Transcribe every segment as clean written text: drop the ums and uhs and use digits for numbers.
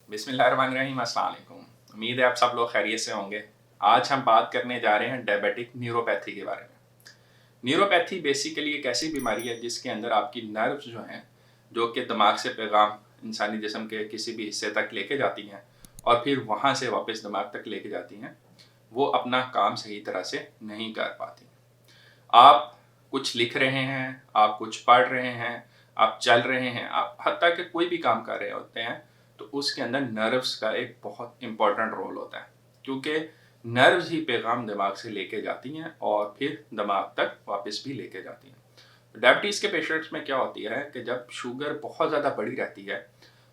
बिस्मिल्लाहिर्रहमानिर्रहीम, अस्सलाम वालेकुम। उम्मीद है आप सब लोग खैरियत से होंगे। आज हम बात करने जा रहे हैं डायबिटिक न्यूरोपैथी के बारे में। न्यूरोपैथी बेसिकली एक ऐसी बीमारी है जिसके अंदर आपकी नर्व्स जो हैं, जो कि दिमाग से पैगाम इंसानी जिस्म के किसी भी हिस्से तक लेके जाती हैं और फिर वहाँ से वापस दिमाग तक लेके जाती हैं, वो अपना काम सही तरह से नहीं कर पाती। आप कुछ लिख रहे हैं, आप कुछ पढ़ रहे हैं, आप चल रहे हैं, आप हत्ता कि कोई भी काम कर रहे होते हैं, तो उसके अंदर नर्व्स का एक बहुत इम्पोर्टेंट रोल होता है, क्योंकि नर्व्स ही पैगाम दिमाग से लेके जाती हैं और फिर दिमाग तक वापस भी लेके जाती हैं। डायबिटीज़ के पेशेंट्स में क्या होती है कि जब शुगर बहुत ज़्यादा बढ़ी रहती है,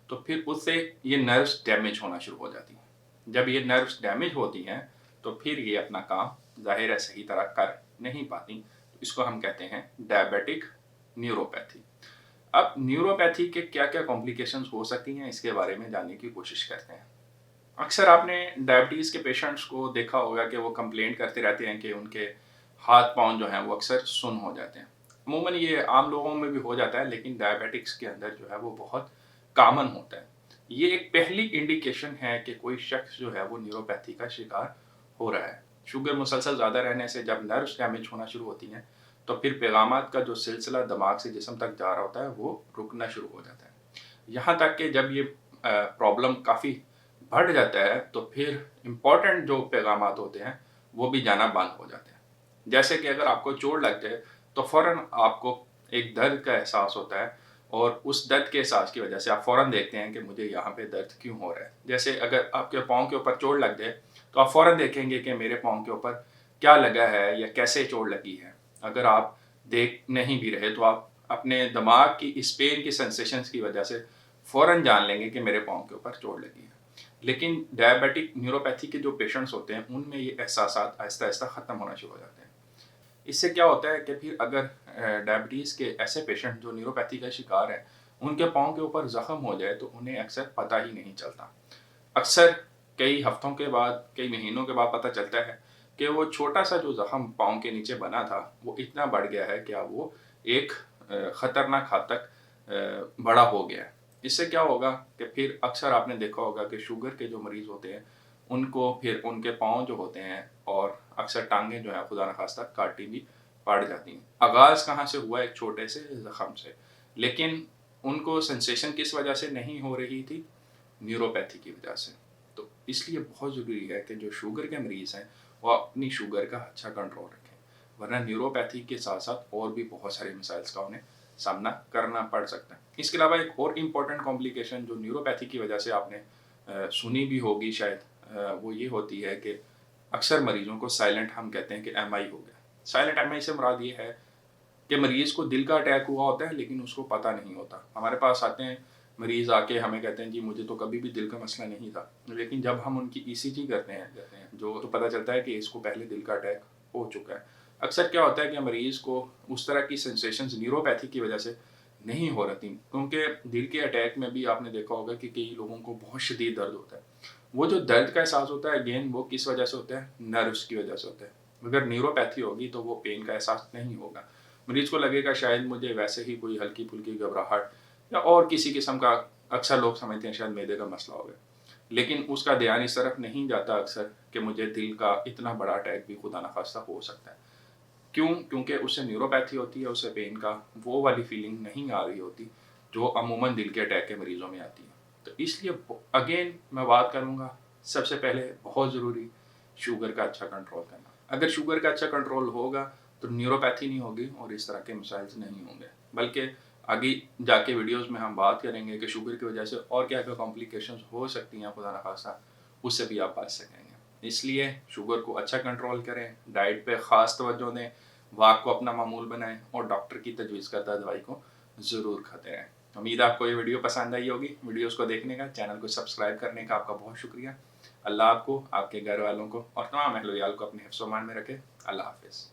तो फिर उससे ये नर्व्स डैमेज होना शुरू हो जाती हैं। जब ये नर्व्स डैमेज होती हैं, तो फिर ये अपना काम ज़ाहिर है सही तरह कर नहीं पाती। तो इसको हम कहते हैं डायबिटिक न्यूरोपैथी। अब न्यूरोपैथी के क्या-क्या कॉम्प्लिकेशंस हो सकती हैं, इसके बारे में जानने की कोशिश करते हैं। अक्सर आपने डायबिटीज़ के पेशेंट्स को देखा होगा कि वो कंप्लेंट करते रहते हैं कि उनके हाथ-पाँव जो हैं वो अक्सर सुन्न हो जाते हैं। अमूमन ये आम लोगों में भी हो जाता है, लेकिन डायबिटिक्स के अंदर जो है वो बहुत कॉमन होता है। ये एक पहली इंडिकेशन है कि कोई शख्स जो है वो न्यूरोपैथी का शिकार हो रहा है। शुगर मुसलसल ज़्यादा रहने से जब नर्व्स डैमेज होना शुरू होती हैं, तो फिर पैगामात का जो सिलसिला दिमाग से जिस्म तक जा रहा होता है, वो रुकना शुरू हो जाता है। यहाँ तक कि जब ये प्रॉब्लम काफ़ी बढ़ जाता है, तो फिर इम्पोर्टेंट जो पैगामात होते हैं, वो भी जाना बंद हो जाते हैं। जैसे कि अगर आपको चोट लग जाए, तो फ़ौरन आपको एक दर्द का एहसास होता है और उस दर्द के एहसास की वजह से आप फ़ौरन देखते हैं कि मुझे यहाँ पे दर्द क्यों हो रहा है। जैसे अगर आपके पाँव के ऊपर चोट लग जाए, तो आप फ़ौरन देखेंगे कि मेरे पाँव के ऊपर क्या लगा है या कैसे चोट लगी है। अगर आप देख नहीं भी रहे, तो आप अपने दिमाग की इस पेन की सेंसेशंस की वजह से फ़ौरन जान लेंगे कि मेरे पाँव के ऊपर चोट लगी है। लेकिन डायबिटिक न्यूरोपैथी के जो पेशेंट्स होते हैं, उनमें ये एहसासात आहिस्ता-आहिस्ता ख़त्म होना शुरू हो जाते हैं। इससे क्या होता है कि फिर अगर डायबिटीज़ के ऐसे पेशेंट जो न्यूरोपैथी का शिकार हैं, उनके पाँव के ऊपर ज़ख्म हो जाए, तो उन्हें अक्सर पता ही नहीं चलता। अक्सर कई हफ्तों के बाद, कई महीनों के बाद पता चलता है कि वो छोटा-सा जो ज़ख्म पाँव के नीचे बना था, वो इतना बढ़ गया है कि अब वो एक खतरनाक हद तक बड़ा हो गया है। इससे क्या होगा कि फिर अक्सर आपने देखा होगा कि शुगर के जो मरीज़ होते हैं, उनको फिर उनके पाँव जो होते हैं और अक्सर टाँगें जो हैं खुदा न ख़ास्ता काटी भी पड़ जाती हैं। आगाज़ कहाँ से हुआ? एक छोटे से ज़ख्म से, लेकिन उनको सेंसेशन किस वजह से नहीं हो रही थी? न्यूरोपैथी की वजह से। तो इसलिए बहुत ज़रूरी है कि जो शुगर के मरीज़ हैं, वो अपनी शुगर का अच्छा कंट्रोल रखें, वरना न्यूरोपैथी के साथ-साथ और भी बहुत सारे मसाइल्स का उन्हें सामना करना पड़ सकता है। इसके अलावा एक और इम्पोर्टेंट कॉम्प्लिकेशन जो न्यूरोपैथी की वजह से आपने सुनी भी होगी शायद, वो ये होती है कि अक्सर मरीज़ों को साइलेंट हम कहते हैं कि एमआई हो गया। साइलेंट एमआई से मुराद ये है कि मरीज़ को दिल का अटैक हुआ होता है, लेकिन उसको पता नहीं होता। हमारे पास आते हैं मरीज़, आके हमें कहते हैं जी मुझे तो कभी भी दिल का मसला नहीं था, लेकिन जब हम उनकी ईसीजी करते हैं जो तो पता चलता है कि इसको पहले दिल का अटैक हो चुका है। अक्सर क्या होता है कि मरीज़ को उस तरह की सेंसेशंस न्यूरोपैथी की वजह से नहीं हो रही, क्योंकि दिल के अटैक में भी आपने देखा होगा कि कई लोगों को बहुत शदीद दर्द होता है। वो जो दर्द का एहसास होता है, अगेन वो किस वजह से होता है? नर्व्स की वजह से होता है। अगर न्यूरोपैथी होगी तो वो पेन का एहसास नहीं होगा। मरीज़ को लगेगा शायद मुझे वैसे ही कोई हल्की-फुल्की घबराहट या और किसी किस्म का, अक्सर लोग समझते हैं शायद मैदे का मसला हो गया। लेकिन उसका ध्यान इस तरफ नहीं जाता अक्सर कि मुझे दिल का इतना बड़ा अटैक भी खुदा न ख़ास्ता हो सकता है। क्यों? क्योंकि उससे न्यूरोपैथी होती है, उससे पेन का वो वाली फीलिंग नहीं आ रही होती, जो अमूमन दिल के अटैक के मरीज़ों में आती है। तो इसलिए अगेन मैं बात करूँगा, सबसे पहले बहुत ज़रूरी शुगर का अच्छा कंट्रोल करना। अगर शुगर का अच्छा कंट्रोल होगा, तो न्यूरोपैथी नहीं होगी और इस तरह के मसाइल्स नहीं होंगे। बल्कि आगे जाके वीडियोज़ में हम बात करेंगे कि शुगर की वजह से और क्या-क्या कॉम्प्लिकेशंस हो सकती हैं खुदा न ख़ास्ता, उससे भी आप बच सकेंगे। इसलिए शुगर को अच्छा कंट्रोल करें, डाइट पे ख़ास तवज्जो दें, वाक को अपना मामूल बनाएँ और डॉक्टर की तजवीज़ करदा दवाई को ज़रूर खाते रहें। उम्मीद है आपको ये वीडियो पसंद आई होगी। वीडियोज़ को देखने का, चैनल को सब्सक्राइब करने का आपका बहुत शुक्रिया। अल्लाह आपको, आपके घर वालों को और तमाम अहल-व-इयाल को अपने हिफ्ज़-ओ-मान में रखे। अल्लाह हाफ़िज़।